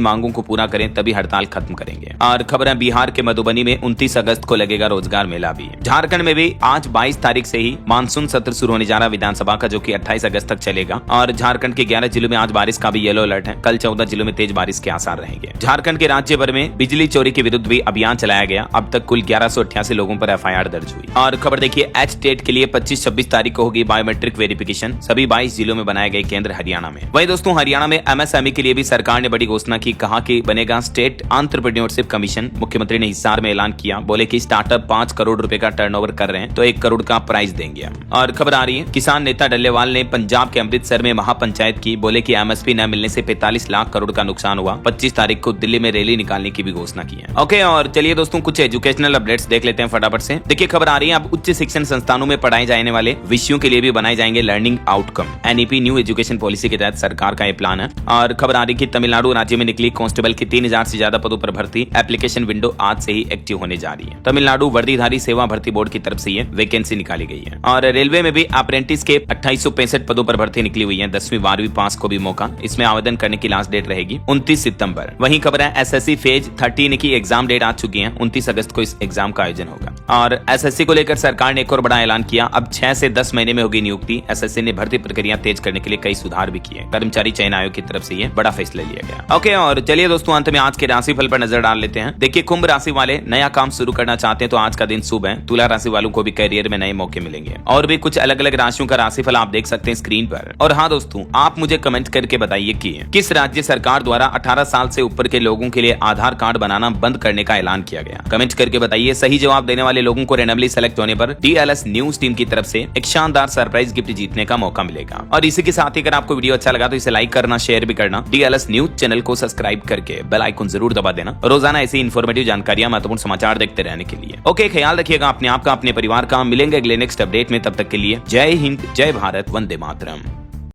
मांगों को पूरा करें तभी हड़ताल खत्म करेंगे। और खबर है बिहार के मधुबनी में 29 अगस्त को लगेगा रोजगार मेला भी। झारखंड में भी आज 22 तारीख से ही मानसून सत्र शुरू होने जा रहा विधानसभा का, जो कि 28 अगस्त तक चलेगा। और झारखंड के 11 जिलों में आज बारिश का भी येलो अलर्ट है। कल 14 जिलों में तेज बारिश के आसार रहेंगे। झारखंड के राज्य भर में बिजली चोरी के विरुद्ध भी अभियान चलाया गया। अब तक कुल 1188 लोगों पर एफआईआर दर्ज हुई। और खबर देखिए एच-टेट के लिए 25-26 तारीख को होगी बायोमेट्रिक वेरिफिकेशन। सभी 22 जिलों में बनाए गए केंद्र हरियाणा में। वहीं दोस्तों हरियाणा में एमएसएमई के लिए भी सरकार ने बड़ी घोषणा की। कहा कि बनेगा स्टेट एंटरप्रेन्योरशिप कमीशन। मुख्यमंत्री ने हिसार में ऐलान किया, बोले कि स्टार्टअप 5 करोड़ रुपए का टर्नओवर कर रहे हैं तो 1 करोड़ का प्राइस देंगे। और खबर आ रही है किसान नेता डल्लेवाल ने पंजाब के अमृतसर में महापंचायत की। बोले कि एमएसपी न मिलने से 45 लाख करोड़ का नुकसान हुआ। 25 तारीख को दिल्ली में रैली निकालने की भी घोषणा की है। ओके, और चलिए दोस्तों कुछ एजुकेशनल अपडेट्स देख लेते हैं फटाफट से। देखिए खबर आ रही है अब उच्च शिक्षण संस्थानों में पढ़ाए जाने वाले विषयों के लिए भी बनाए जाएंगे learning outcome. NEP new education policy के तहत सरकार का ये प्लान है। और खबर आ रही है कि तमिलनाडु राज्य में निकली कांस्टेबल की 3000 से ज्यादा पदों पर भर्ती। एप्लीकेशन विंडो आज से ही एक्टिव होने जा रही है। तमिलनाडु वर्दीधारी सेवा भर्ती बोर्ड की तरफ से ये वैकेंसी निकाली गई है। और रेलवे में भी अप्रेंटिस के 2865 पदों पर भर्ती निकली हुई है। 10वीं 12वीं पास को भी मौका। इसमें आवेदन करने की लास्ट डेट रहेगी 29 सितंबर। वहीं खबर है एसएससी फेज 13 की एग्जाम डेट आ चुकी है। 29 अगस्त को इस एग्जाम का आयोजन होगा। और एसएससी को लेकर सरकार ने एक और बड़ा ऐलान किया। अब 6 से 10 महीने में होगी नियुक्ति। एसएससी ने भर्ती प्रक्रिया तेज करने के लिए कई सुधार भी किए। कर्मचारी चयन आयोग की तरफ से ये बड़ा फैसला लिया गया। ओके, और चलिए दोस्तों अंत में आज के राशिफल पर नजर डाल लेते हैं। देखिए कुंभ राशि वाले नया काम शुरू करना चाहते हैं तो आज का दिन शुभ है। तुला राशि वालों को भी करियर में नए मौके मिलेंगे। और भी कुछ अलग अलग राशियों का राशिफल आप देख सकते हैं स्क्रीन पर। और हाँ दोस्तों, आप मुझे कमेंट करके बताइए कि किस राज्य सरकार द्वारा 18 साल से ऊपर के लोगों के लिए आधार कार्ड बनाना बंद करने का ऐलान किया गया। कमेंट करके बताइए। सही जवाब देने वाले लोगों को रैंडमली सेलेक्ट होने पर DLS न्यूज टीम की तरफ से एक शानदार सरप्राइज गिफ्ट जीतने का मौका मिलेगा। और इसी के साथ ही अगर आपको वीडियो अच्छा लगा तो इसे लाइक करना, शेयर भी करना। DLS न्यूज चैनल को सब्सक्राइब करके बेल आइकन जरूर दबा देना। रोजाना ऐसी इन्फॉर्मेटिव जानकारियां, महत्वपूर्ण समाचार देखते रहने के लिए। ओके, ख्याल रखिएगा अपने आप का, अपने परिवार का। मिलेंगे अगले नेक्स्ट अपडेट में। तब तक के लिए जय हिंद, जय भारत, वंदे मातरम।